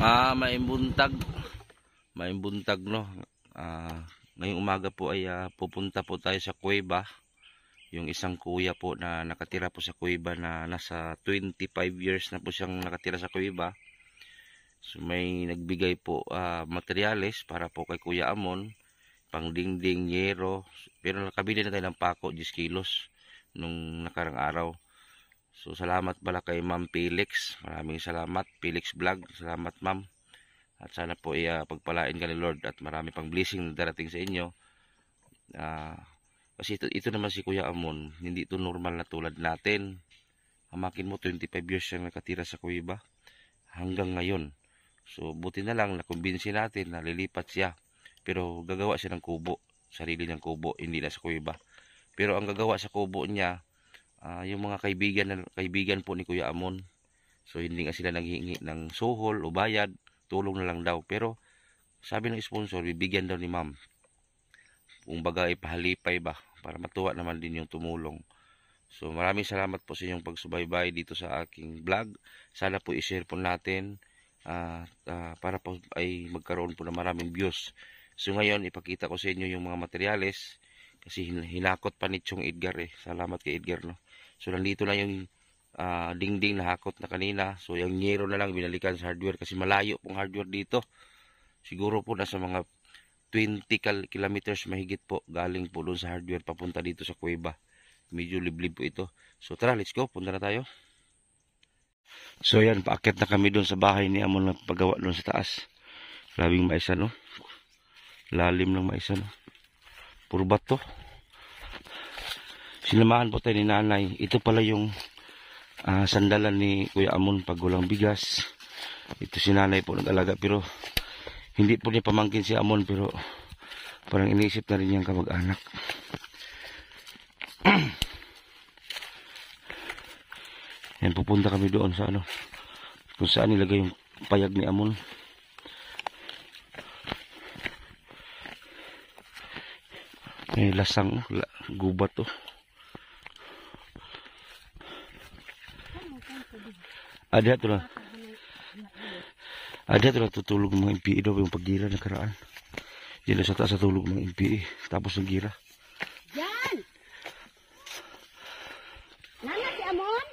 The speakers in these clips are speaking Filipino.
Maimbuntag. Maimbuntag, no. Ngayong umaga po ay pupunta po tayo sa kuweba. Yung isang kuya po na nakatira po sa kuweba na nasa 25 years na po siyang nakatira sa kuweba. So may nagbigay po materyales para po kay Kuya Amon, pang dingding, yero. Pero nakabili na tayo ng pako 10 kilos nung nakarang araw. So salamat pala kay Ma'am Felix. Maraming salamat, Felix Vlog. Salamat, Ma'am. At sana po pagpalain ka ni Lord at marami pang blessing na darating sa inyo. Kasi ito naman si Kuya Amon, hindi ito normal na tulad natin. Hamakin mo 25 years siyang nakatira sa kuweba hanggang ngayon. So buti na lang nakumbinsi natin na lilipat siya. Pero gagawa siya ng kubo, sarili niyang kubo, hindi na sa kuweba. Pero ang gagawa sa kubo niya, yung mga kaibigan po ni Kuya Amon. So hindi nga sila naghihingi ng suhol o bayad, tulong na lang daw. Pero sabi ng sponsor, bibigyan daw ni Ma'am. Kung baga ipahalipay ba, para matuwa naman din yung tumulong. So maraming salamat po sa inyong pagsubaybay dito sa aking vlog. Sana po i-share po natin para po ay magkaroon po ng maraming views. So ngayon ipakita ko sa inyo yung mga materyales kasi hinakot pa ni Chong Edgar Salamat kay Edgar, no. So nandito na yung dingding na hakot na kanina. So yung yero na lang binalikan sa hardware kasi malayo pong hardware dito. Siguro po nasa mga 20 kilometers mahigit po galing po doon sa hardware papunta dito sa kuweba. Medyo liblib po ito. So tara, let's go. Punta na tayo. So yan, paakyat na kami doon sa bahay ni Amon na paggawa doon sa taas. Labing maisa, no. Lalim ng maisa, no. Puro bato. Sinamahan po tayo ni nanay. Ito pala yung sandalan ni Kuya Amon pag walang bigas. Ito si nanay po nag-alaga pero hindi po niya pamangkin si Amon pero parang iniisip na rin niyang kamag-anak. Yan, pupunta kami doon sa kung saan nilagay yung payag ni Amon. May lasang gubat to. Ada tu lah tutulog ng mga MPE daw yung paggira na karaan. Diyan sa taas tulog ng MPE tapos ang gira. Yan! Nana si Amon?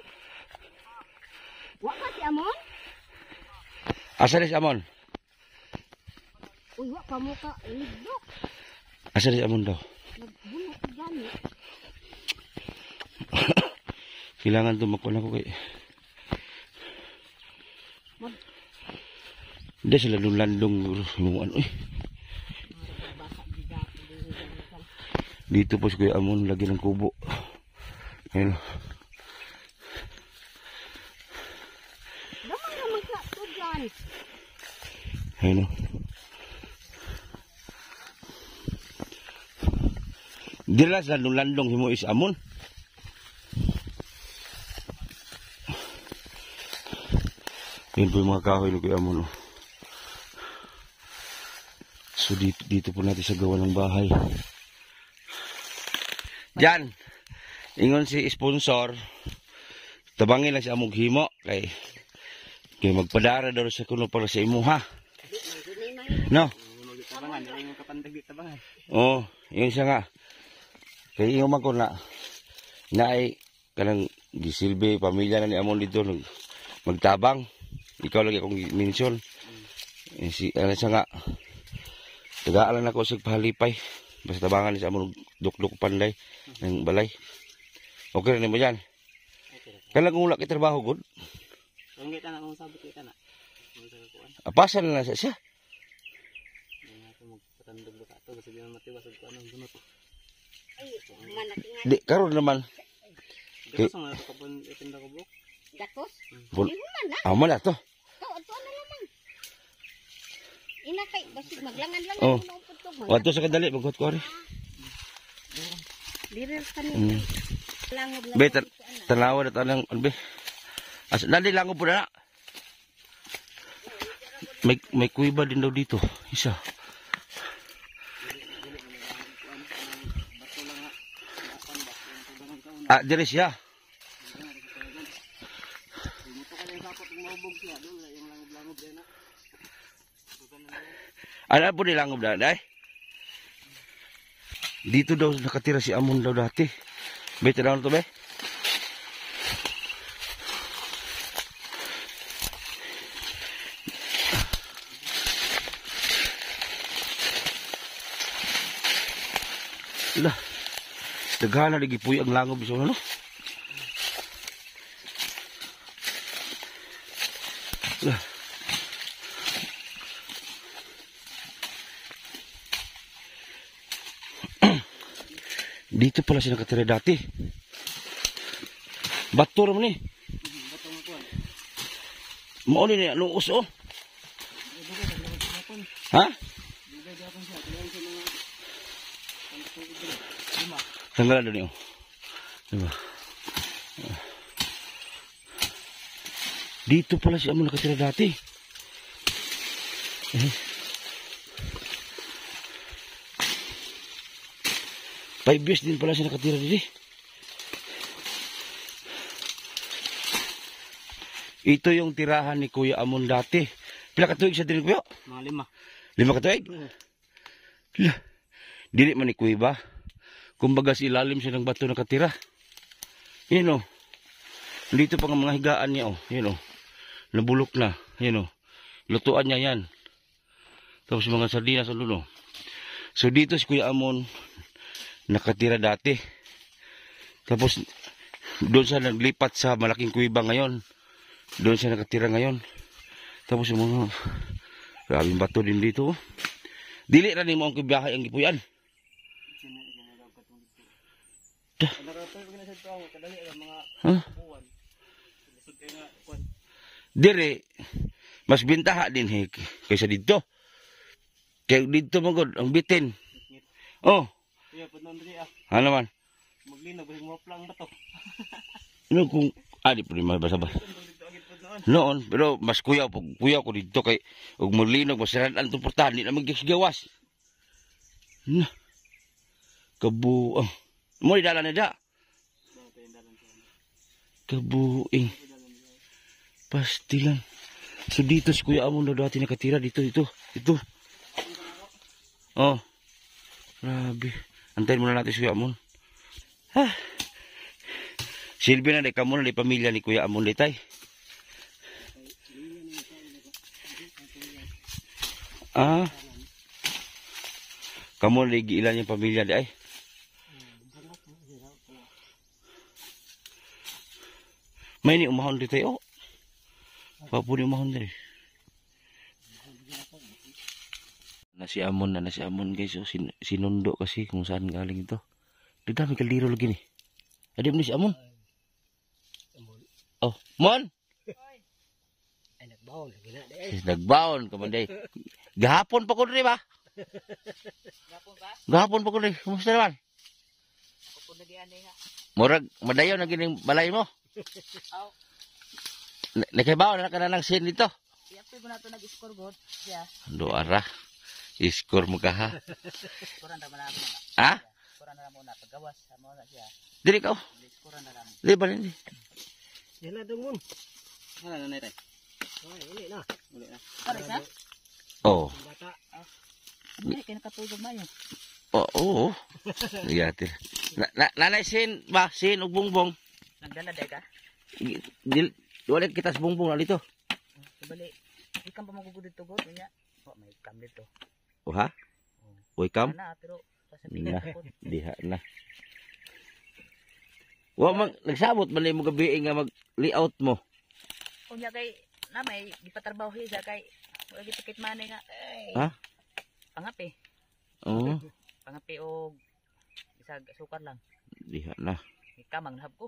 Waka si Amon? Asa si Amon? Uy, wak pa mo ka. Lidok. Asa si Amon daw? Nagbunok ka gani. Kailangan tumakon ako kay hindi sila landong yung dito po si Kuya Amon lagi ng kubo. Ayun. Naman ka to dyan. Ayun. Di lang sa landong himo is Amon. Yun po yung mga kahoy ni Kuya Amon. So dito po natin sa gawa ng bahay. Diyan, ingon si sponsor, tabangin lang si among himo kay magpadara daw sa kuno para sa imo, ha. No. Oh, yun siya nga. Kay ingon man ko na ay kanang gisilbi pamilya na ni Amon dito magtabang. Ikaw lagi akong mention. Si siya nga. Tagaalan ako sa pahalipay. Basta tabangan sa among duk-duk panday ng balay. Okay na mo yan. Kailan ngulak kita trabaho gud? Ang kita na kung sabot kita na. Apasan na siya. Magpatandog ba to kasi di man matiwas og anong bunot. Ay, manakingan. Di karon naman. Dito sa mga kapon itinda ko bro. Gatos? Bul Hindi mo man na. Amo na to. Ito na lamang. Inakay, basig maglangan-langan. Oh. Wato sa kadali maghuot ko ri. Direr kanina. Langob lang. Be tanawa na tanang be. As nali langob po na. May kuiba din daw dito. Isa. Dire siya. Ano po nilangob na, day? Dito daw nakatira si Amon daw dati. Be, tanaw na to, be? Lah, daghana lagi puy ang langob sa ano? Lah. Dito pala siya nakatira dati. Bato naman eh. Mauli na anong uso. Ha? Tanggalan doon yun. Diba? Dito pala si Amon nakatira dati. Eh. 5 years din pala siya nakatira dito. Ito yung tirahan ni Kuya Amon dati. Pila katuig siya din, Kuya? Mga 5. 5 katuig? Lah. Dili man ni Kuya ba? Kumbaga si ilalim siya ng bato nakatira. Yun o. Dito pa ang mga higaan niya o. Yun o. Nabulok na. Yun o. Lutuan niya yan. Tapos mga sardinas o luno. So dito si Kuya Amon nakatira dati. Tapos doon siya naglipat sa malaking kuiba ngayon. Doon siya nakatira ngayon. Tapos yung mga grabing bato din dito. Dili na ni mo ang kibiyahe ang gipuyan. Dire mas bintaha din kaysa dito. Kaya dito magod ang bitin. Oh. Iya, pud nang diri ah. Ano man? Maglinaw balik mo plang ba to? Ano kung di pa rin mabasa-basa. Noon, pero mas kuya ko dito kay ug mulinog masiranan tong portahan di na magigawas. Na. Kabuang. Mo dala na da. Kabuing. Pastilan. So dito si Kuya Amon na dati nakatira dito. Oh. Grabe. Antayin muna natin si Kuya Amon. Ha. Silbi na day kamo na day pamilya ni Kuya Amon ditay. Ah. Kamo na day giilan yung pamilya di ay. May ni umahon ditay oh. Papo ni umahon diri. Nasi Amon guys. So, sinundo kasi kung saan galing ito. Dami kaldero lagi ni. Adi mo ni si Amon? Oh, Mon! Ay, nagbaon. Nagbaon ka man day. Gahapon pa ko rin ba? Gahapon pa ko rin. Kumusta naman? Murag, madayon na gining balay mo? Nakibaon na ka na ng sin dito? Iapil mo na ito nag-score god. Siya. Doara. Iskor mo ka ha? Scorean na naman na. Ha? Scorean na naman na. Paggawas. Sama na siya. Dili ka oh. Scorean na naman. Dili ba rin? Yan na dungon. Wala na nay tay. Ay, uli na. Uli na. Para sa? Oo. Bata. Hindi, kaya nakatulog mayo. Oo. Yatir. Nanay sin ba? Sin ug bongbong. Nagdala day ka? Wala kita sa bongbong na dito. Ibali. Ikan pa magugod dito god. Kanya. Oh, may cam dito. O ha? Uy kam? Na, pero Na. sasabihin ko. Diha na. Wa mang nagsabot man mo gabi nga mag-layout mo. Kunya kay na may gipatrabaho siya kay wala gitikit manay nga. Ha? Pangapi. Oo. Pangapi og isag sukar lang. Diha na. Ikamang nahab ko.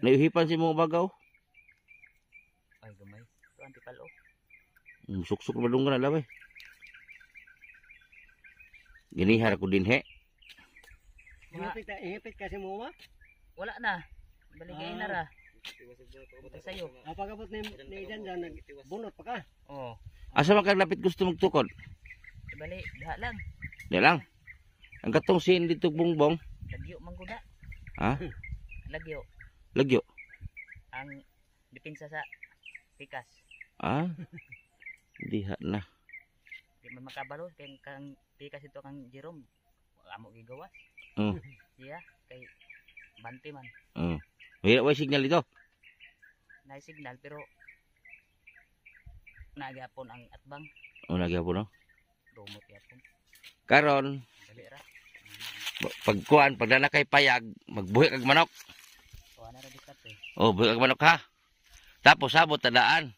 Naiuhipan si mga bagaw. Ay gamay. Tuan ti palo. Suksok na balong ka na labay. Ginihar ko din he. Ihipit kasi mo ma? Wala na. Baligay na ra. Buti sa'yo. Pagkabot ni Idan dyan, nagbunot pa ka. Oo. Asa man kag lapit gusto magtukod? Bali, diha lang. Di lang. Ang katong sin dito bongbong. Lagyo mangguda. Ha? Lagyo. Lagyo. Ang dipinsa sa pikas. Ah? Diha na. Di man makabalo kang pikas ito kang Jerome. Amo gigawas. Oh. Iya kay bante man. Oh. Wala signal dito. Na signal pero nagyapon ang atbang. O nagyapon no. Dumot yapon. Karon Dali ra. pagkuan pag na kay payag magbuhi kag manok. Kuha na ra dikat eh. Oh, buhi kag manok ha. Tapos sabot tadaan.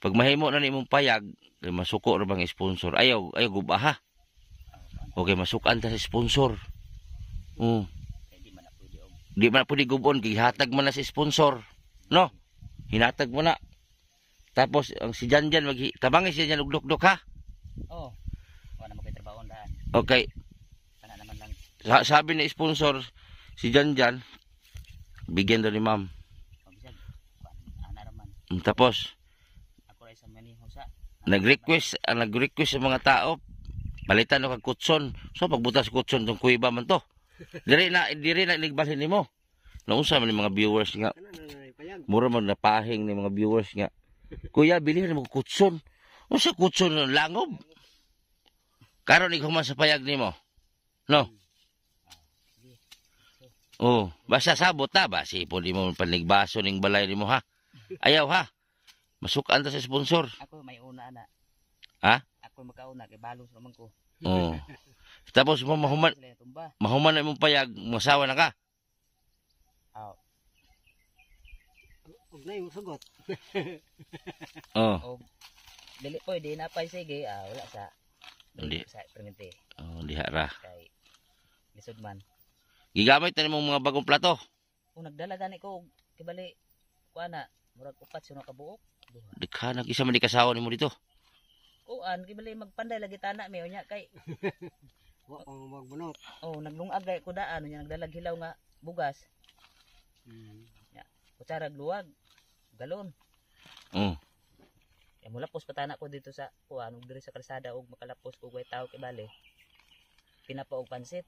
Pag mahimo na nimong payag, kay masuko ra bang sponsor. Ayaw guba ha. Okay, masukan ta sa sponsor. Oh. Kay di man na pwede og. Di man na pwede gubon, gihatag man na sa sponsor. No? Hinatag mo na. Tapos, ang si Janjan, tabangi si Janjan ugdok-dok ha? Oh. Kuha na mo kay trabaho daan. Okay. Kana naman lang Sabi ni sponsor, si Janjan, bigyan daw ni ma'am. pabisag. Ana ra man. Tapos, Ako ra sa maniho sa. nag-request sa mga tao, palitan no kag kutson. So, pagbutas kutson, tong kuiba man to. Diri na ligbalhin nimo. Naunsa man ni mga viewers nga. Ano na payag. Mura man napahing ni mga viewers nga. Kuya, bilhin mo kutson. O sa kutson ng langob. Karon ikaw man sa payag nimo. No? Oh, basta sabot ta ba? Sipon mo panigbaso ning balay nimo ha. Ayaw ha. Masukan ta sa sponsor. Ako may una ana. Ha? Ako makauna kay balos naman ko. Oh. Tapos mo mahuman Sila tumba. na imong payag, masawa na ka. Aw. Huwag na yung sugot. Oh. Og dili po di na pay sige wala sa Hindi. sa permente Oh, diha ra. kay lisod man. Gigamit na nimong mga bagong plato. Kung nagdala gani ko og kibali kuha na murag upat sino ka buok. Duha. Dikha nag isa man di kasawa nimo dito. Kuan kibali magpanday lagi tana mi unya kay Huwag kang magbunot. naglungag gay ko daan unya nagdalag hilaw nga bugas. Kutsara luwag galon. Oh. Ya mulapos patana ko dito sa kuan ug diri sa kalsada og makalapos ko way tao kay bali. Pinapa og pansit.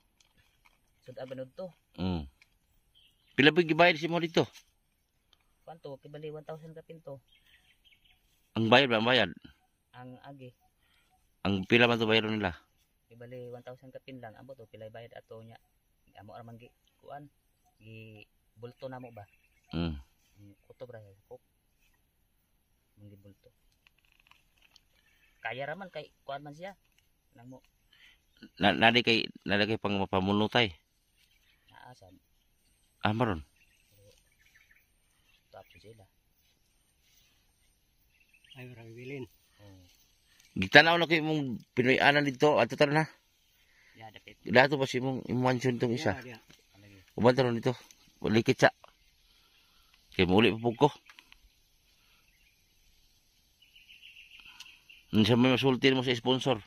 Sud abanod to. Mm. Pila ba gibayad si mo dito? Kwanto kibali 1,000 ka pinto Ang bayad ba ang bayad? ang agi. Ang pila man to bayad nila? Kibali 1,000 ka pin lang amo to pilay bayad ato nya. Amo ra man gi kuan gi bulto na mo ba? Mm. Kutob ra kok. Manggi bulto. Kaya raman kay kuan man siya. Nang mo Nadi kay pang mapamunutay. naasan Ah, maron. tapos sila. Ay, marami bilin. Oh, Gitanaw na kay mong Pinoy-anan dito. Ato tara na. ya dapit Dato pa si mong imuansyon tong isa. Yeah, yeah. lagi. Uban taron dito. Likit sa. Kay muli pa pug ko. Unsa may masulti mo sa sponsor?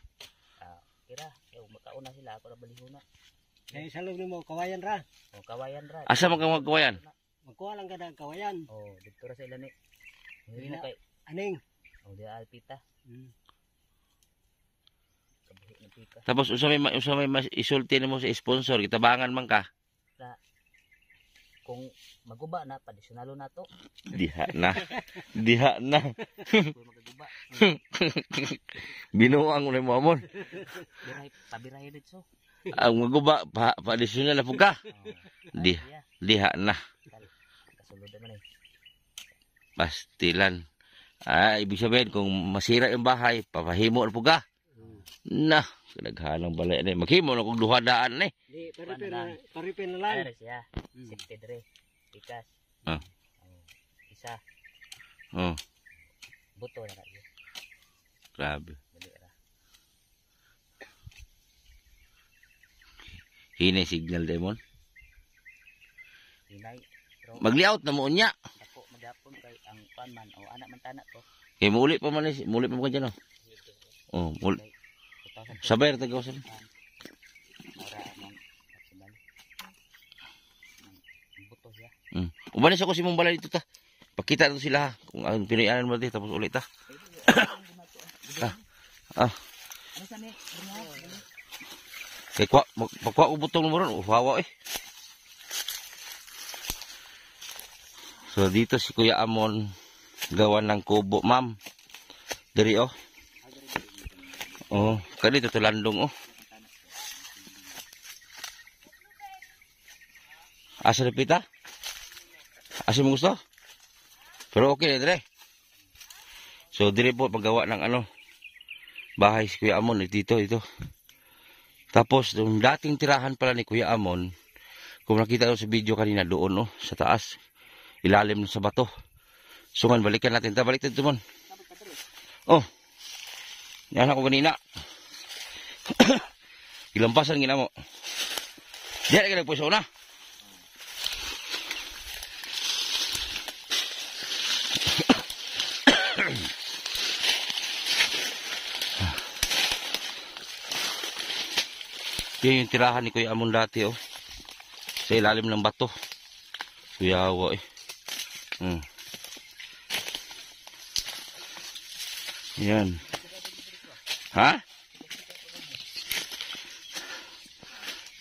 Kira, yo makauna sila ako ra balihuna. Kaya sa loob mo, kawayan ra. O kawayan ra. Asa man ka magkawayan? Magkuha lang ka ng kawayan. Oh, dito ra sila ni. Hindi Dila. mo kay Aning. oh di alpita. Hmm. Kabuhi ng pika. Tapos unsa may isulti mo sa sponsor, kitabangan man ka. Kung maguba na tradisyonalo na to. Diha na. Diha na. Kung magaguba. Binuang mo na mo amon. Biray pabiray dito. Ang maguba pa additional na pug ka. Oh. Di- Yeah. Diha na. Kasulod man eh. Pastilan. Ibig sabihin kung masira yung bahay, papahimo na pug ka. Na, naghanang balay na. Maghimo na kung duhadaan na. Di, Paano paripin na lang. Ayos siya. Sipte dre. Pikas. Ah. Oh. Isa. Oh, Buto na kayo. grabe. Dali ra. Hinay signal demon. Hinay. Pero Mag-layout na mo unya. ako magyapon kay ang pan man o anak man tanak ko. Kay muli pa man ka dyan oh. Oh, muli. Kay 2000 Saber tagaw sa. Ora among personal. Buto siya. Ubanis ako si mong balay dito ta. Pakita na to sila ha. Kung ang Pinoy-anan mo dito, tapos ulit ta. Ah. Ano sa ni? Kay pagkuha ko butong mo ron, uhawa eh. So dito si Kuya Amon gawa ng kubo, ma'am. Diri oh. Oh, kani dito landong oh. Asa repita? Asa mo gusto? Pero okay na dire. So dire po paggawa ng ano bahay si Kuya Amon dito ito. Tapos yung dating tirahan pala ni Kuya Amon, kung nakita mo sa video kanina doon oh, sa taas, ilalim sa bato. So man balikan natin, balik natin mon. Oh. Yan ako kanina. Gilampasan gina mo. Diyan ka nagpuso na. Yan yung tirahan ni Kuya Amon dati oh. Sa ilalim ng bato. Kuyawa eh. Yan. Ha?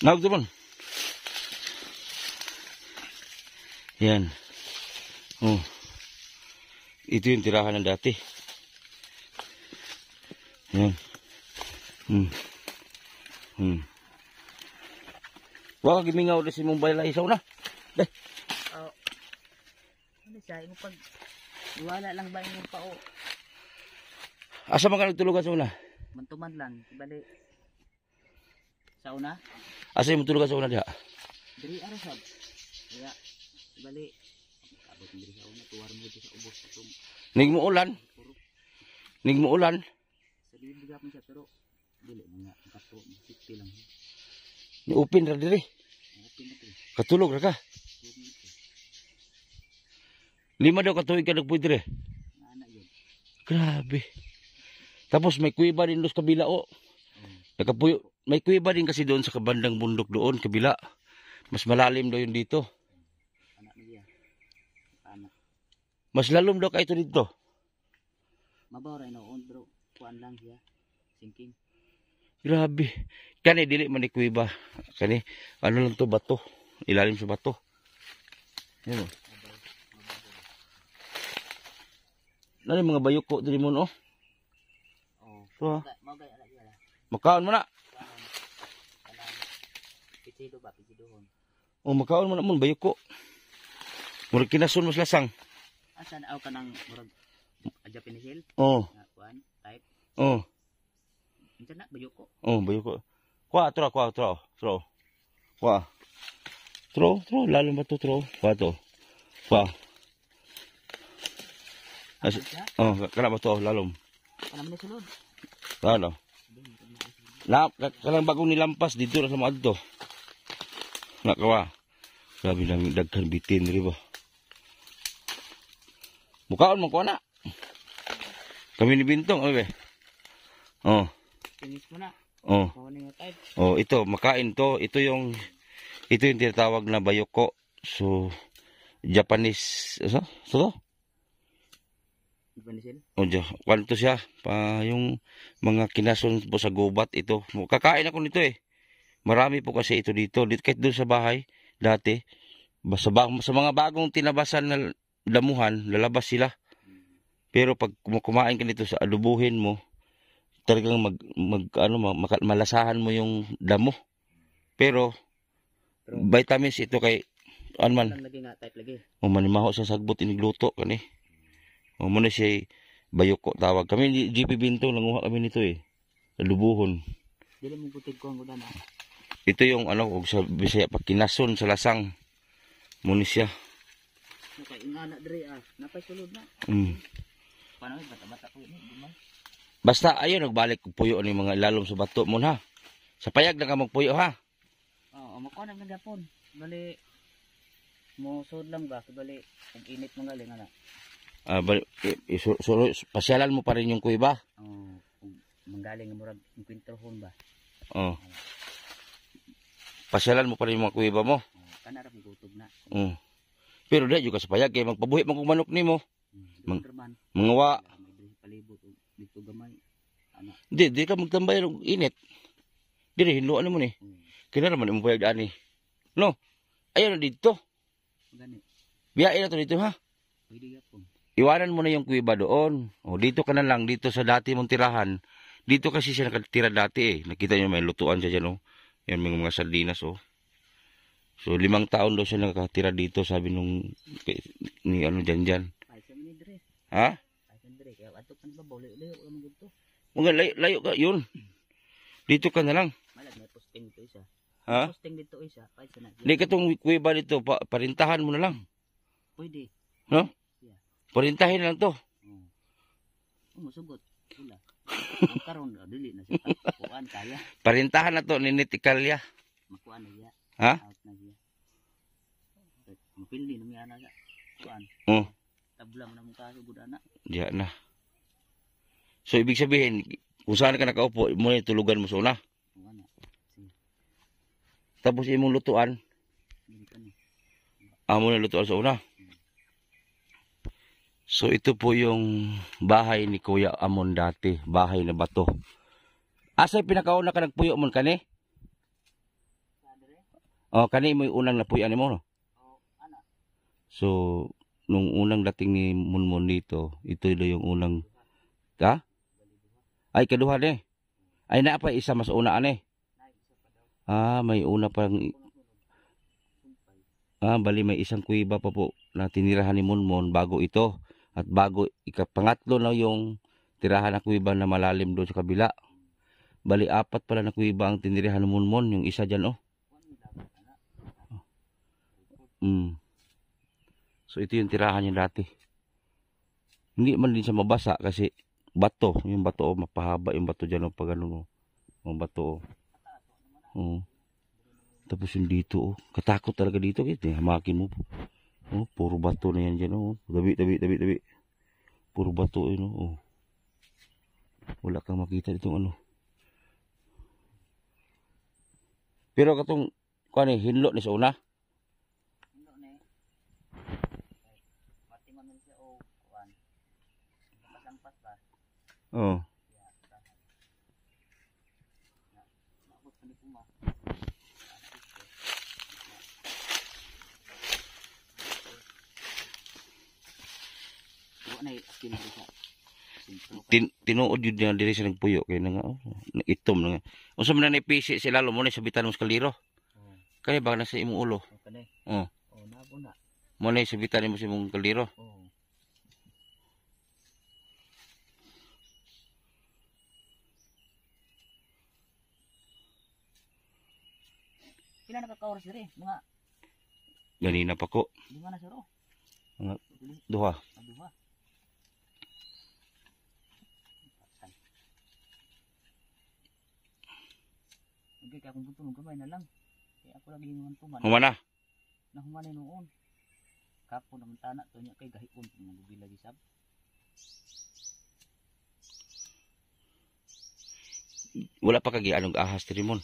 Nawag naman. Yan. Oh. Ito yung tirahan ng dati. Yan. Wag gimingaw na si mong bayla isaw na. Deh. Oh. Ano siya? Yung pag wala lang ba yung pao? Asa man ka nagtulugan sa una? Mantuman lang. Bali. Sa una? Asa yung tulugan sa una diha? Diri arasab. Kaya. Bali. Abot diri sa una. Tuwar mo dito sa ubos. Nig mo ulan. Nig mo ulan. Sa dili gapon siya pero dili mga kato. Sikti lang. Ni upin ra diri. Open na to. Katulog ra ka. 5 daw ka tuig ka nagpuy dire. Ana yun. Grabe. Tapos may kuiba din doon sa kabila oh. Nakapuyo, may kuiba din kasi doon sa kabandang bundok doon, kabila. Mas malalim daw yun dito. Anak niya. Anak. Mas lalom daw ka ito dito. Mabaw rin noon bro. Kuan lang siya. Sinking. Grabe. Kani dili man ni kuiba. Kani ano lang to bato. Ilalim sa bato. Yan oh. Nani mga bayuko diri mo oh. Oh. So, Magay ala yala. makaon mo na. Pitido ba? Pitidohon. Oh, makaon mo na mo bayuko. Murag kinason mo lasang. Asan aw ka ng murag Japanese hill? Oh. Kuan type. Oh. Inta na bayuko. Oh, bayuko. Kwa tro. Kwa. Tro, lalong ba to tro? Kwa to. Kwa. Oh, kana ba to lalom? Alam mo na sulod. Ano? Kanang bagong nilampas dito na sa mga adto. Nakawa. Grabe lang daghan bitin ri ba. Mukaon mo ko na. Kami ni Bintong, oy be. Oh. Finish mo na. Oh. Kunin mo type. Oh, ito makain to. Ito yung tinatawag na bayoko. So Japanese, so? Japanese hill. O kwanto siya pa yung mga kinason po sa gubat ito. Kakain ako nito eh. Marami po kasi ito dito. Kahit doon sa bahay dati. Sa mga bagong tinabasan na damuhan, lalabas sila. Pero pag kumain ka nito sa alubuhin mo, talagang malasahan mo yung damo. Pero vitamins ito kay ano man. Lang lagi nga type lagi. O manimaho sa sagbot inigluto kani. O muna siya bayoko tawag. Kami ni GP Bintong nanguha kami nito eh. Lubuhon. Dili mo butig ko ang gudana. Ito yung ano og sa Bisaya pag kinason sa lasang. Muna siya. Okay, ingana diri napay sulod na. Paano bata-bata ko ni duman. Basta ayo nagbalik og puyo ni mga ilalom sa bato mo ha. Sa payag na ka magpuyo ha. Oo, mako na gapon. Bali mo sud lang ba bali kung init mo galing ana. Pasyalan mo pa rin yung kuiba. Oo, manggaling murag enkwentrohon ba. Oh. Pasyalan mo pa rin yung mga kuiba mo. Kana ra gutog na. Pero di juga sa payag kay magpabuhi man kung manok nimo. Mga wa. Palibot dito gamay. Ana. Di ka magtambay og init. Diri hinluan mo ni. Kina naman mo payag ani. No. Ayo na dito. Gani. Biyain na to dito ha. Pwede gapon. Iwanan mo na yung kuiba doon. O dito ka na lang dito sa dati mong tirahan. Dito kasi siya nakatira dati eh. Nakita niyo may lutuan siya dyan oh. Yan may mga sardinas oh. So 5 taon daw siya nakatira dito sabi nung ni ano dyan. Ay sa mini dire. Ha? Ay sa dire kaya ato kan ba layo mo gudto. Mga layo ka yun. Dito ka na lang. Malag may posting dito isa. Ha? Posting dito isa. Ay sa na. Hindi ka tong kuweba dito. Parintahan mo na lang. Pwede. Parintahin lang to. Umusugot. Wala. Ang karon dili na siya. Kuan kaya. Parintahan na to. Ninitikalya. Makuan na siya. Ha? Out na siya. Mapildi nung yana siya. Kuan. Oh. Tabla mo na mong kaso gud ana. Diyan na. So ibig sabihin, kung saan ka nakaupo, mo na tulugan mo sa una. Kuan na. Tapos imong lutuan, Dili ka ni. amo na lutuan sa una. So ito po yung bahay ni Kuya Amon dati, bahay na bato. Asa pinakauna ka nagpuyo mon kani? Oh, kani mo yung unang napuyan mo no? So nung unang dating ni Munmon dito, ito yung unang ha? Ay kaduha ni. Ay naa pa isa mas una ani. Ah, may una pang bali may isang kuiba pa po na tinirahan ni Munmon bago ito. At bago ikapangatlo na yung tirahan na kuiba na malalim doon sa kabila. Bali 4 pala na kuiba ang tinirahan ni Munmon, yung isa dyan oh. So ito yung tirahan niya dati. Hindi man din siya mabasa kasi bato, yung bato oh, mapahaba yung bato dyan oh, pag ano oh. Yung bato oh. Tapos yung dito oh, katakot talaga dito kasi hamakin mo po. Oh, puro bato na yan dyan oh. Tabi. Puro bato yun oh. Wala kang makita ditong ano. Pero katong kuan eh, hinlo ni sa una. Hinlo ni. Mati man siya o kuan. Pasampas ba? Oh. Mabot pa ni kuma. Na akin sa Tinuod yun niya diri sa nagpuyo kay nga oh, itom na nga. Unsa man na pisi sila mo ni sa bitan mo sa kaliro. Kani ba nasa imong ulo? Kani. Oh. Oh, nabo na. Mo ni sa bitan mo sa imong kaliro. Oh. Pila nakaka-oras diri? Mga Ganina pa ko. 5 na siro. Mga duha. Duha. Okay, kaya kung butulong gamay na lang. Kaya ako lagi yung tuman. Humana. Nahumanay noon. Kapo naman tanak to niya kay gahipon kung nagubila gisab. Wala pa kagi anong ahas diri mon.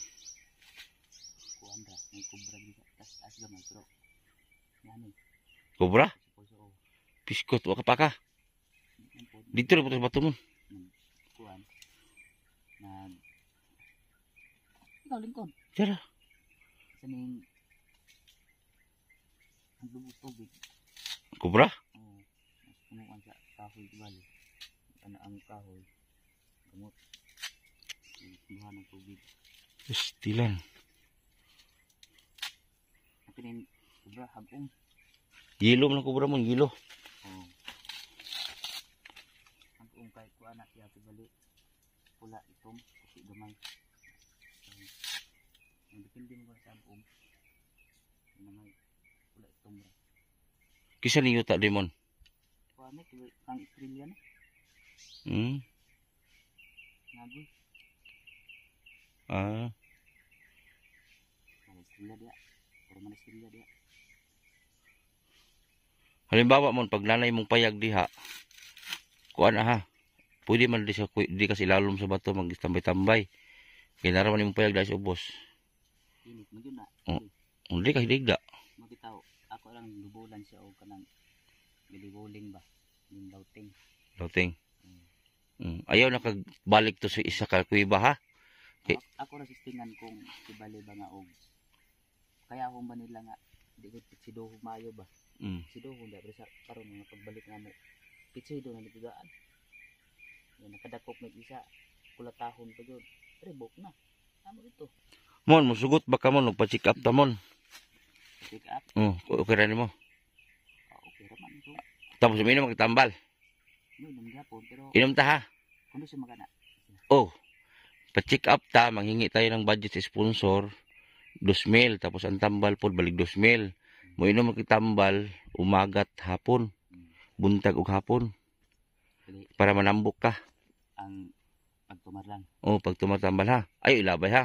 Kuandra, may kubra gisa. Tas asga man pero. Nani. Kobra? So, Piskot wa ka pa ka. Dito ra putos bato mon. Kuan. Ikaw lingkod. Tara. Saning ang lubog tubig. Kobra? Oh, mas kumuan sa kahoy bali. Ano ang kahoy? Gamot. Kumuha ng tubig. Stilan. At rin, kubra, hagong. Yelo man kobra mon, yelo. Oh. Hagong kahit ko anak siya bali. Pula itom, kasi gamay. Ang depende mo sa hagong. Namay, pula itom ra. Kisa ninyo ta demon. Kuwane, kang Australia na. Nagoy. Ah. Australia dia. Pero man Australia dia. Halimbawa mon pag nanay mong payag diha. Kuan na ha. Pwede man di kasi lalom sa bato magtambay-tambay. Kaya naraman imong payag dahil sa ubos. Init mo yun na. Hindi ka hiligda. Magitaw, ako lang lubulan siya o kanang bilibuling ba? Yung dauting. Lauting. Ayaw na kagbalik to sa isa ka kuiba ha. Okay. Ako resistingan kung ibali ba nga og. Kaya akong ba nila nga di ko sido mayo ba? Sido ko da sa karon nga pagbalik nga mo. Pitsido na nitigaan. Yan nakadakop may isa. kulatahon pa yun. Ribok na. Amo ito. Mon, musugot ba ka mon? Nagpa-check up ta mon. Pick up. Okay ra nimo. Okay raman. So, Tapos uminom magtambal. yun, nang gapon. Pero, Inom ta ha. kung doon siya magana. Oh. Pa-check up ta, manghingi tayo ng budget sa sponsor. 2,000 tapos ang tambal pod balik 2,000. Mo inom magtambal umagat hapon. Buntag ug hapon Dili, para manambok ka. ang pagtumar lang. Oh, pag tumatambal ha. Ay ilabay ha.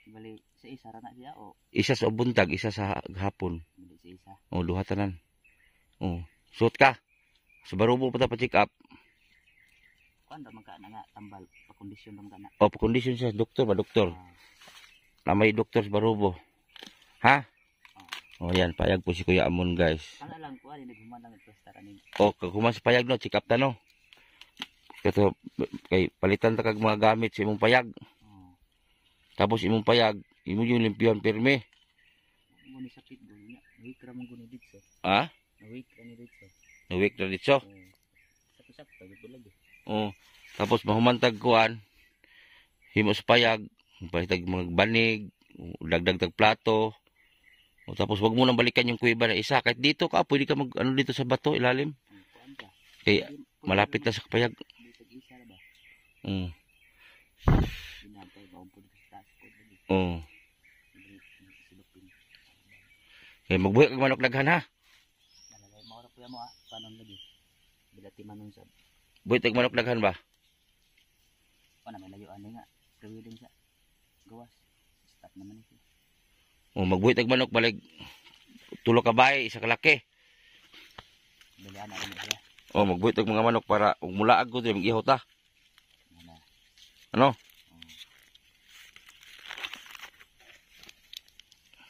Bali, sa isa ra na siya o Isa sa buntag, isa sa hapon. bali sa isa. Oh, duha tanan. Oh, suot ka. Sa barubo pa ta pa-check up. Kuan ra man ka na nga tambal pa kondisyon ra man ka na. Oh, pa-condition siya doktor ba doktor? Ah, May doktor sa barubo. Ha? Oh, yan, payag po si Kuya Amon, guys. ana lang kuan naghuman lang ito sa kanin. Oh, kag human sa payag no, check up ta no. Kato kay palitan ta kag mga gamit sa imong payag. Oh, Tapos imong payag, imo yung limpihan pirme. mo ni sakit do niya. Week ra man guni dito. Ha? Week ra ni dito. Nawik na dito. Oh. Sakto-sakto gito lagi. Oh, tapos mahumantag kuan. Himo sa payag, palitag mga banig, dagdag tag plato. O, tapos wag mo nang balikan yung kuiba na isa. Kahit dito ka, pwede ka mag ano dito sa bato, ilalim. Ang kuan ka. Kaya malapit na sa payag. Dito isa ra ba? Mm. Binantay ba umpod sa taas ko lagi. Oh. Dili silupin. Kaya magbuhi kag manok daghan ha. Nalagay mo ra puya mo ah. Panon lagi. Bilati manon sa Buhi tag manok daghan ba? kuan na may layo ani nga. Gawin din siya. Gawas. Stop naman ito. Oh, magbuhi tag manok balig tulo ka bahay, isa ka laki. Bilian na rin siya. Oh, magbuhi tag mga manok para ug mulaag ko di mag-ihot ha. Ano? Ano?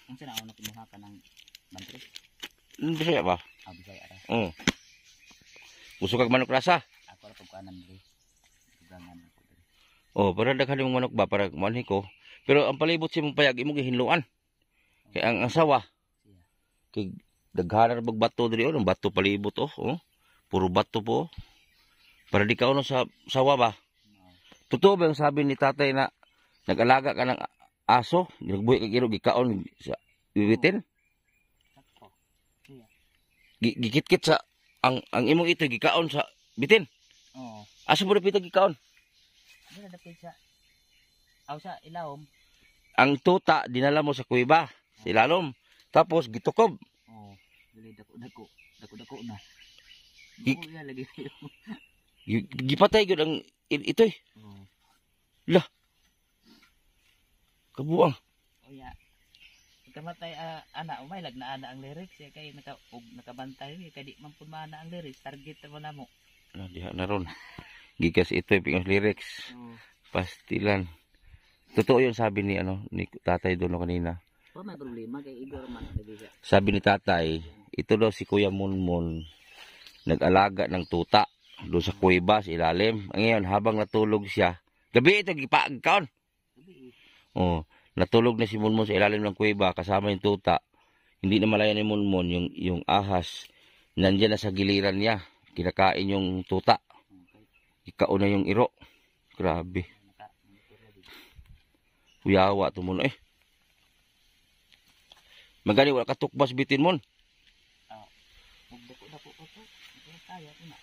Ang sila ako nakimuha ka ng bantri? Bisaya ba? Ah, bisaya ra. Oh. Gusto kag manok rasa? Ako ra pagkuanan diri. Tugangan ako diri. Oh, para daghan yung manok ba para manhi ko. Pero ang palibot si mong payag imo gihinluan. Kay ang asawa Siya. kay daghanan bag bato diri oh, bato palibot oh. Oh. Puro bato po. Oh. Para di ka uno sa sawa ba? No. Totoo ba yung sabi ni tatay na nag-alaga ka ng aso, nagbuhi kag iro gikaon sa bibitin? Sakto. Siya. Gikit-kit sa ang imong ito gikaon sa bitin. Oo. Asa mo dapit gikaon? Dili dapit siya. Aw sa ilawom. Ang tuta dinala mo sa kuiba, sa ilalom. Tapos gitukob. Oo. Dili dako-dako. Dako-dako na. Gi- Oo, yan lagi. Gipatay gyud ang ito eh. Oo. Kabuang. O ya. Kamatay ana umay lag na ana ang lyrics ya kay nakabantay kay di man pud maana ang lyrics target mo na mo. Diha na ron. Gikas ito yung lyrics. Oo. Pastilan. Totoo yung sabi ni ni tatay doon kanina. Wa may problema kay igor man dili siya. Sabi ni tatay, ito daw si Kuya Munmun nag-alaga ng tuta doon sa kuiba sa ilalim. Ngayon habang natulog siya, gabi ito gipagkaon. Sabi Oh, natulog na si Munmun sa ilalim ng kuiba kasama yung tuta. Hindi na malaya ni Munmun yung ahas. Nandiyan na sa giliran niya. Kinakain yung tuta. Ikaw na yung iro. Grabe. Kuyawa to mo eh. Magani wala ka tukbas bitin mon. ug dako ko to. Kaya ina.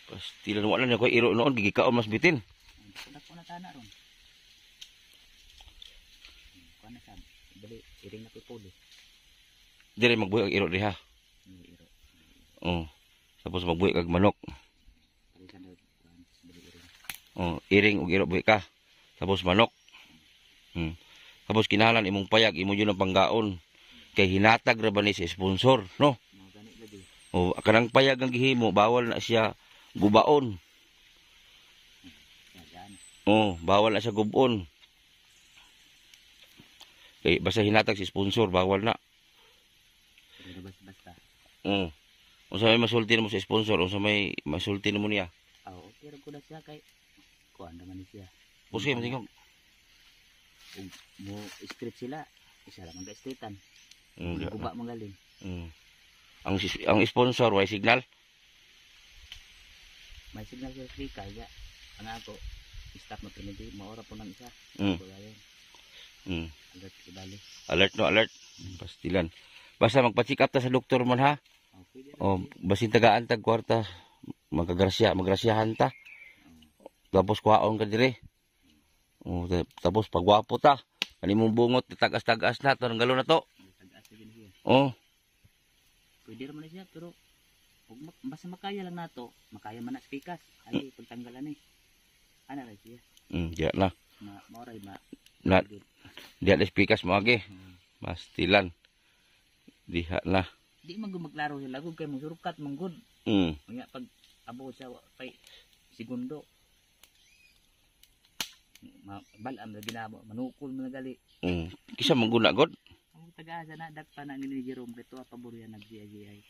Pastilan wala na ko iro noon gigikaon mas bitin. Dako na tana ron. Kuan na sa dali iring na pipuli. Dire magbuhi kag iro diha. Iro. Oh. Tapos magbuhi kag manok. Dali sa dali iring. Oh, iring ug iro buhi ka. Tapos manok. Tapos kinahanglan imong payag imo yun ang panggaon. Kay hinatag ra ba ni sa sponsor, no? Mo gani lagi. Oh, kanang payag ang gihimo bawal na siya gubaon. Yan. Oh, bawal na siya gubon. Kay basta hinatag si sponsor bawal na. Pero basta. Oh. Unsa may masulti mo sa sponsor, unsa may masulti mo niya. Oo, pero ko na siya kay kuan naman ni siya. Pusi mo tingog. Ug mo script sila, isa lang ang ga-streetan. Mm. Guba magaling. Mm. Ang sponsor way signal. may signal sa speaker ya. Ang ako stop na pinili maora po nang isa. Mm. Wala yun. Mm. Alert ibali. Alert no, alert. Pastilan. Basta magpa-check up ta sa doktor man ha. Okay. O basin tagaan tag kwarta magrasyahan ta. Tapos kuhaon ka dire. O tapos pagwapo ta. Ani mong bungot tagas-tagas na to galo na to. Tagas na siya. Oh, Pwede naman na siya pero basta makaya lang nato, makaya man na speakers. Ali pagtanggalan eh. Ana ra siya. diya na. Maoray ma. Na diya na speakers mo agi. Hmm. Pastilan. Diha na. Di man gumaglaro sila gud kay mong surukat mong good. Mm. Nga pag abot sa pay segundo. Balam na ginamo, manukol mo na gali. Mm. Kisa mangguna god. Ang taga-asa na dakpa na ni Jerome dito pabor yan nag-GI.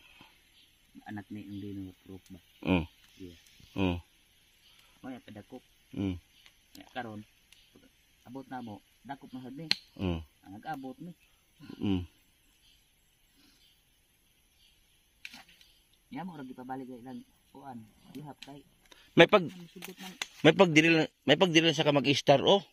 Anak ni ang dino proof ba. Mm. Yeah. Mm. Moya padakop. Mm. Nga karon abot na mo, dakop na sad ni. Mm. Ang nag-abot ni. Mm. Ya mo ra gipabalik lang kuan. Ihap kay May pag sugot man may pagdiri sa ka mag-star oh.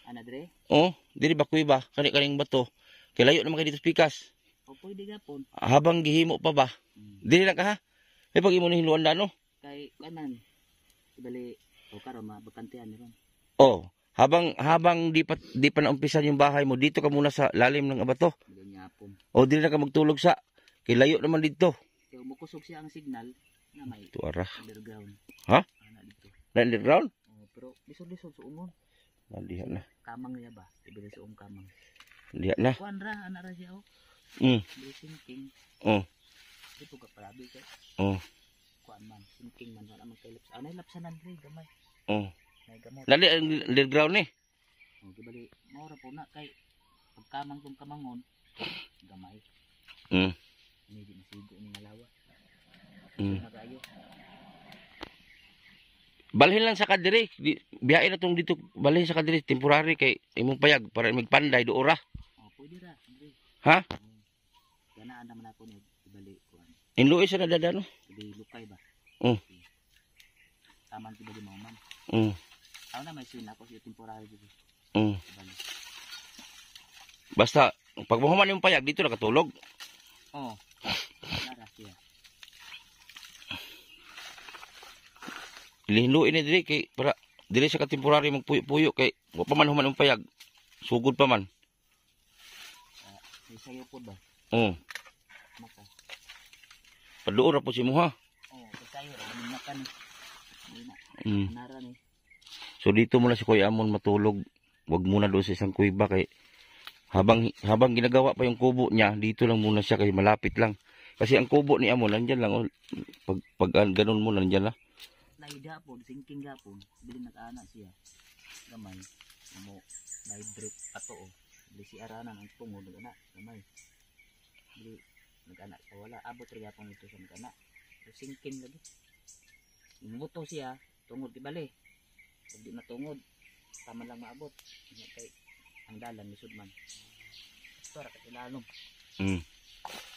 ana dre. Oh, diri ba kuy ba? Kani-kaning bato. Kay layo naman kay dito pikas. O pwede gapon. Habang gihimo pa ba? Dili lang ka ha. May pag imo ni hinuan no. Kay kanan. Ibali o karon mabakantihan ni ron. Oh, habang di pa naumpisan yung bahay mo, dito ka muna sa lalim ng bato. Dili niya apon. O dili na ka magtulog sa kay layo naman dito. Kaya mukusog siya ang signal na may Tuara. underground. Ha? Ana dito. Na underground? Oh, pero lisod-lisod sa umon. Diha na. Kamang niya ba? Ibili sa kamang. Diha na. Kuan ra ana ra siya oh. Mm. Bili sinking. Oh. Dito ka parabi kay. Oh. Kuan man, sinking man wala man kay laps. Anay lapsanan dre gamay. Oh. May gamot. Dali ang underground ni. Oh, gibali maura po na kay pagkamang tong kamangon gamay. Mm. Hindi masigo ni ngalawa. Mm. Nagayo. Balhin lang sa kadiri. Biyain na tong dito. Balhin sa kadiri. Temporary kay imong payag para magpanday doora. Oh, pwede ra, Andre. Ha? Kana anda man ako ni ibalik kuan. Inluoy sa nadadano. Ibali lukay ba? Oh. Taman ibali mo man. Mm. Ako na may sin ako sa temporary dito. Mm. Ibalik. Basta pag mahuman yung payag dito nakatulog. Oh. Nara siya. Lihinluin ni diri kay para dili sa temporary magpuyo-puyo kay wa pa man human yung payag. Sugod pa man. May sayo po ba? Oh. Maka. Paduor po si mo ha. Oh, may sayo ra man makan. Hindi na. Mm. Nara ni. So dito muna si Kuya Amon matulog. Wag muna doon sa isang kuiba kay habang ginagawa pa yung kubo niya, dito lang muna siya kay malapit lang. Kasi ang kubo ni Amon nandiyan lang oh. Pag ganun mo nandiyan lang. Naida po, sinking gapon. Bili nag-ana siya. Gamay. Mo may drip ato oh. Bili si aranan ang tungod nag-ana. Gamay. Bili nag-ana sa wala. Abot rin gapon ito sa nag-ana. So, sinking lagi. Imuto siya. Tungod di bali. Pag di natungod. Tama lang maabot. Kay ang dalan ni Sudman. Ito ra katilalong. Mm.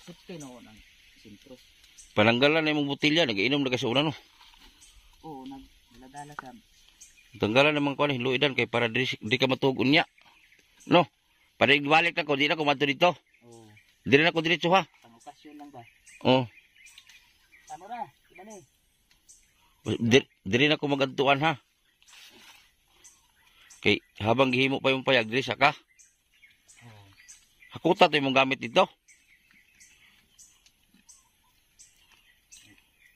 Sipte no ng sintro. Pananggalan na yung botilya, nagiinom na kasi una no. Oo, nagdala sa Tanggalan naman ko ni luidan kay para di ka matugon niya. No. Para ibalik na ko, di na ko madto dito. oh, Di na ko diretso ha. pang okasyon lang ba? Oh. Tama ra, iba ni. Diri na ko magadtuan ha. Kay habang gihimo pa yung payag diri sa ka. Oh. Hakuta to imong gamit dito.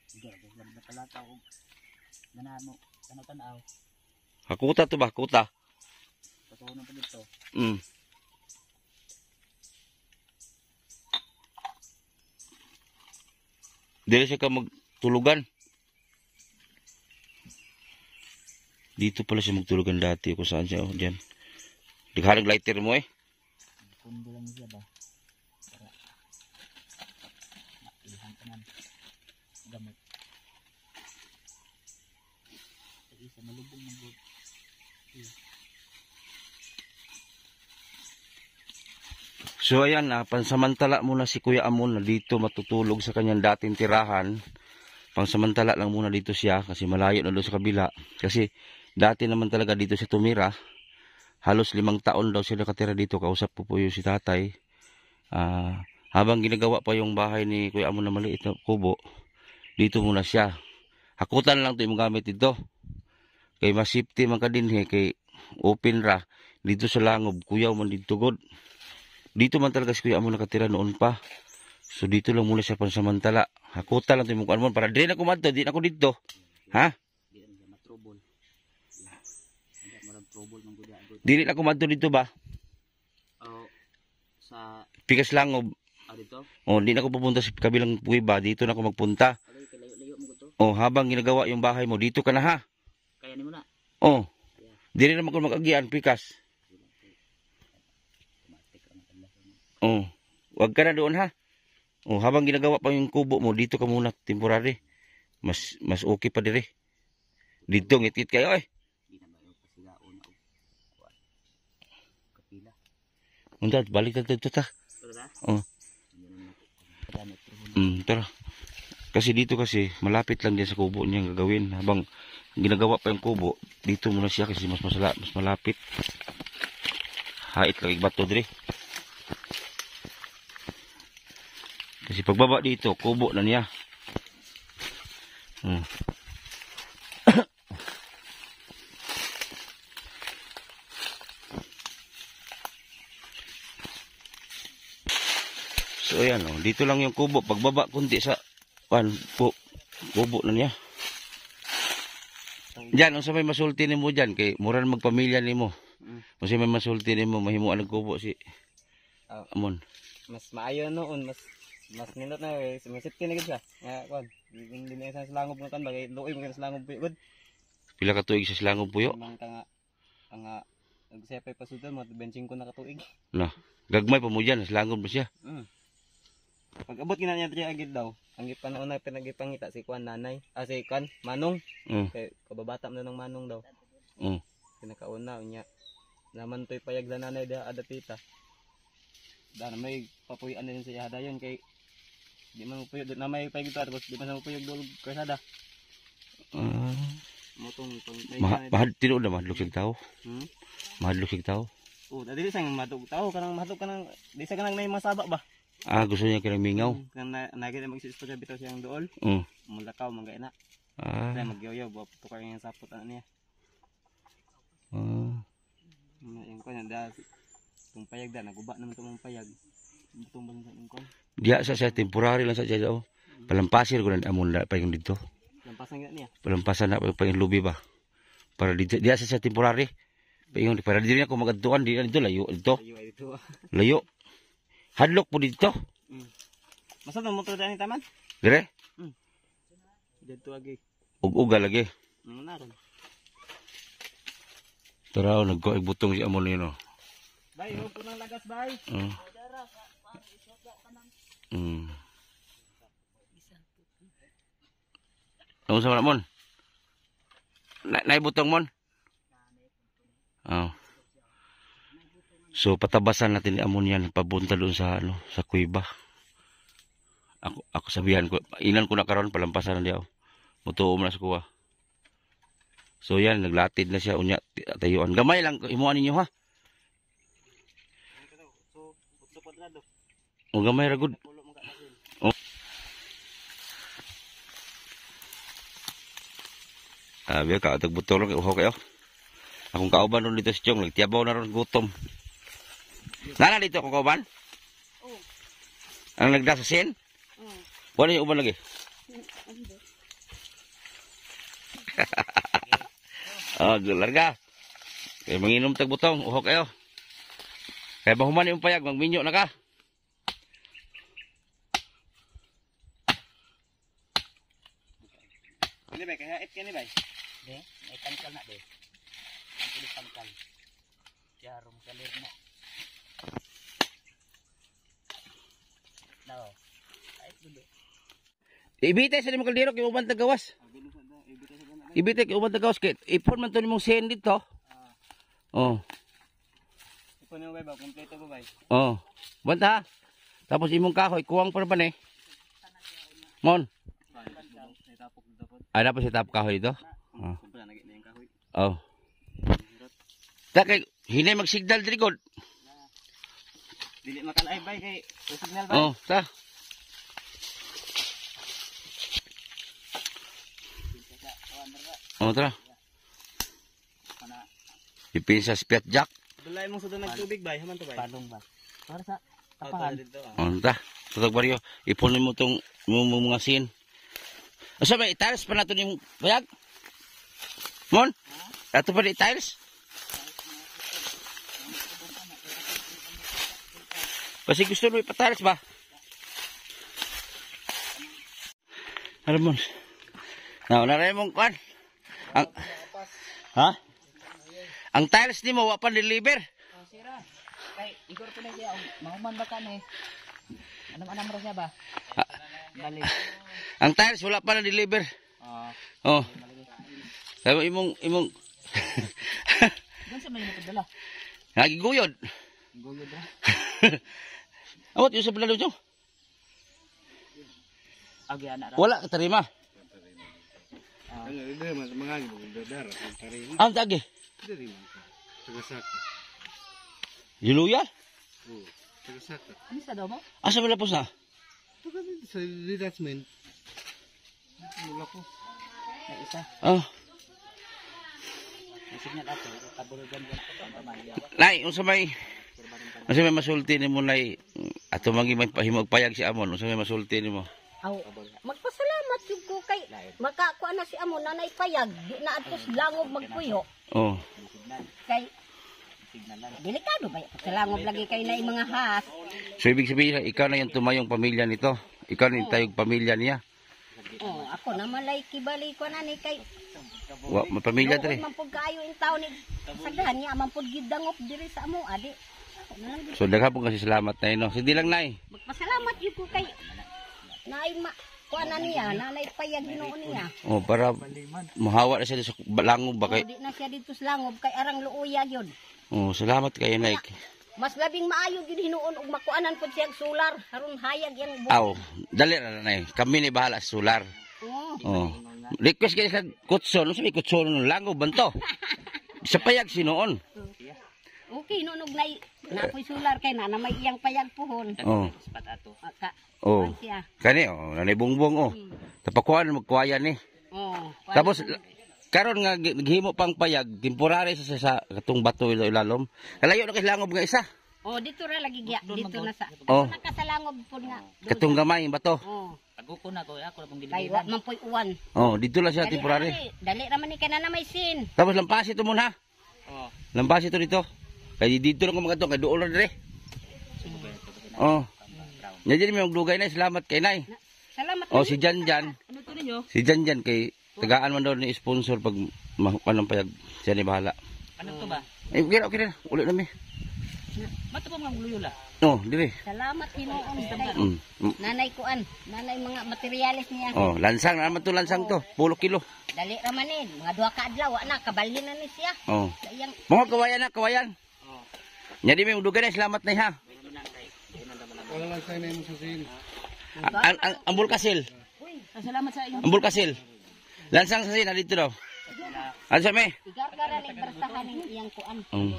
Sige, wala na pala tao. Ganahan mo, tanaw-tanaw. Hakuta to ba? Hakuta. Totoo na pa dito. Mm. Dili siya ka magtulugan. Dito pala siya magtulugan dati kung saan siya. Oh, diyan. Naghanag lighter mo eh. Kundo lang siya ba? Para mailihan ka man. Gamot. Sa isa, malubong ng good. So ayan, pansamantala muna si Kuya Amon na dito matutulog sa kanyang dating tirahan. pangsamantala lang muna dito siya kasi malayo na doon sa kabila. Kasi dati naman talaga dito siya tumira. Halos 5 taon daw siya nakatira dito. Kausap po yung si tatay. Habang ginagawa pa yung bahay ni Kuya Amon na maliit na kubo, dito muna siya. Hakutan lang ito yung gamit dito. Kay mas safety man ka din kay open ra. Dito sa langob, kuyaw man dito god. Dito man talaga si Kuya Amon nakatira noon pa. So dito lang muna siya pansamantala. Hakutan lang ito yung Amon para di na ko madto, di na ko dito. Ha? Di na matrobol. Hindi marang trouble man gud agad. Dili na ko madto dito ba? Oh, sa Pikas langob. dito. Oh, di na ko pupunta sa kabilang kuweba. Dito na ako magpunta. Alay kay layo mo gud to. Oh, habang ginagawa yung bahay mo, dito ka na ha. Kaya nimo na. Oh. Dili naman ko mag-agian, pikas. Oh. Wag ka na doon ha. Oh, habang ginagawa pa yung kubo mo, dito ka muna temporary. Mas okay pa dire. Dito ngit-ngit kayo eh. Di na ba yung pasigaon na kapila. Unta, balik na dito ta. Pero na? Oh. Gamit Tara. Kasi dito kasi malapit lang din sa kubo niya ang gagawin. Habang ginagawa pa yung kubo, dito muna siya kasi mas malapit. Hait lang bato dire. Kasi pagbaba dito, kubo na niya. So ayan oh, dito lang yung kubo. Pagbaba kunti sa kubo na niya. Diyan, unsa may masulti nimo diyan kay muran magpamilya nimo. Unsa may masulti nimo mahimuan ang kubo si Amon. Mas maayo noon, mas nindot na sumisip kini gid siya. Nga kwan, hindi na sa langob ng kan bagay luoy mo sa langob gud. Pila ka tuig sa silangob puyo? Mang nga nagsepay pa sudan mo benching ko na katuig. Na, gagmay pa mo diyan, sa silangob ba siya? Pag abot kina niya diri agid daw. Ang gipanahon na pinagipangita si Kwan nanay, si Kwan Manong. Kay kababata man ng Manong daw. Pinakauna unya. Naman toy payag sa nanay da adatita. Dana may papuyan din sa ihada yon kay di man puyod na may payag ito tapos di man sa puyod dulog kasada. Motong Mahad tinuod na mahadlok sig tao. Hmm? Mahadlok sig tao. Dili sang madug tao kanang mahadlok kanang di sa kanang nay masaba ba. Gusto niya kinang mingaw. Kan nagit magsisto siya bitaw siyang dool. Mulakaw man gaina. Kaya magyoyo ba tukar yung sapot ana niya. Yung kanya da tung payag da naguba naman tumong payag. Butong bang sa ingkon. Diya sa temporary lang sa diya daw. Palampasin ko na amon na pa yung dito. Lampasan nga niya. Palampasan na pa yung lubi ba. Para dito diya sa temporary. Paingon para diri ako magadtuan di dito layo dito. Ayo ay dito. Layo. Hadlok po dito. Masa na motor dani taman? Dire? Dito agi. Ug-uga lagi. Naron. Taraw nagkoig butong si amon yun oh. Bay, huwag ko ng lagas, bay. Ano sa mga mon? Naibutong mon? So patabasan natin ni amon yan papunta doon sa sa kuweba. Ako sabihan ko, inan ko na karon palampasan na diaw. Mutuo na sa kuwa. So yan naglatid na siya unya tayuan. Gamay lang imuan ninyo ha. O gamay ra gud. Biya ka tagbutol lang uhaw kayo. Akong kauban ron dito sa Chong, nagtiyabaw na ron gutom. Nana dito ako kauban? Oo. Ang nagdasasin? Oo. Wala yung uban lagi? Larga. Kaya manginom tagbutong, uhaw kayo. Kaya mahuman yung payag, magminyo na ka. Ini bay, kaya it kani bay. De, may tangkal na de. Ang kulit tangkal. Jarum kalir mo. No. Ay, dulo. Ibitay sa limang kaldero kay uban tagawas. Ibitay kay uban tagawas kay ipon man to nimong sen dito. Oh. Ito na bay ba, kompleto ba bay? Oh. Banta ha. Tapos imong kahoy kuwang pa ni. Mon. kapok dito po. Ada pa si tap kahoy dito? Oh. Kumpra na yung kahoy. Oh. Ta kay hinay mag-signal diri god. Dili makalay bay kay signal bay. Oh, ta. Oh, tara. Ipinsa spiat jack. Dulay mong sudan ng tubig bay, haman to bay. Padong ba? Para sa Tapahan tapahan. dito. Oh, ta. Tutog baryo, ipunin mo tong mga sin. Asa ba tiles pa nato ning bayag? Mon? Ato pa di tiles? Kasi gusto mo ipatiles ba? Alam mo. Naray mong kwan. Ang, ha? Ang tiles ni mo, wapan deliver. Oh, sira. Kay igor ko na siya, mahuman ba ka ni? Anam-anam ra siya ba? Bali. Ang tiles, wala pa na deliver. Oh. Sabi imong Doon sa may nakadala. nagiguyod. Gulod ra. Awat yung sa balalo nyo. Agi anak ra. Wala ka tarima. Ang tagi. Yuluya? Ano sa daw mo? Asa wala po sa? Sa detachment. May isa. Oh. May signal ako. Kabulugan ko pa pamilya. Nay, unsa may masulti nimo nay ato mangi may pahimog payag si Amon, unsa may masulti nimo? Aw, magpasalamat jud ko kay makakuha na si amo nanay payag di na atos langob magpuyo Oh. kay delikado ba sa langob lagi kay na mga has. So ibig sabihin ikaw na yung tumayong pamilya nito. Ikaw na yung tayong pamilya niya. Oh, ako na malay kibali ko na ni kay Wa may pamilya Doon diri. man pud kaayo in taon ni sagdahan niya man pud gidangop diri sa amo adi. Ako na lang So daghang po kasi salamat nay no. Sige lang nay. magpasalamat jud ko kay naay ma kuha na niya nanay payag Ginoo niya. Oh, para mahawa na siya sa langob ba kay. Di na siya dito sa langob kay arang luuya gyud. Oh, salamat kayo nay. Mas labing maayo gyud hinuon og makuanan pud siya og solar aron hayag yang buhok. Aw, dali na nay. Kami ni bahala sa solar. Oh. Oh. Request kayo sa kutson. Ano sabi kutson ng langob banto? Sa payag sinuon. Okay nunog na apoy solar kay na may iyang payag puhon. Oh. Spat ato. Ka. Oh. kuwan siya. Kani oh, nanay bungbong oh. Tapakuan magkuayan ni. Oh. kuwan Tapos na- karon nga naghimo pang payag, temporary sa katong bato ilalom. Kalayo na kay langob nga isa. Oh, dito ra lagi giya. Dito na sa. Oh. Nakasalangob pud nga. doon Katong sa- gamay yung bato. Oh. Aguko na ko, ako na pong Kay wa dilibiran. man poy uwan. Oh, dito lang siya temporary. Dali ra man ni kana na may sin. Tapos lampasi to muna. Oh. Lampasi to dito. Kay dito lang ko magato kay duol na dire. Oh. Nya diri may dugay na salamat kay nay. Salamat. Oh, si Janjan. Ano to ninyo? Si Janjan kay tagaan man daw ni sponsor pag mahukan ng payag. Siya ni bahala. Ano to ba? Eh, okay na. Uli na mi. Mato pa mga luyula. Oh, dire. Salamat Hinoon kay Mm. nanay kuan. Nanay mga materyales niya. Oh, lansang naman to lansang to. 10 kilo. Dali ra man ni mga duha ka adlaw wa na kabalhin na ni siya. Oh. Sa iyang Mga kawayan na, kawayan. Nya di may dugay na salamat na ha. Wala lang tayo na yung susin. Ang bulkasil. Salamat sa inyo. Ang bulkasil. Lansang sa sin dito daw. Ano sa me? igar-gara ni bersahan ng iyang kuan. Mm.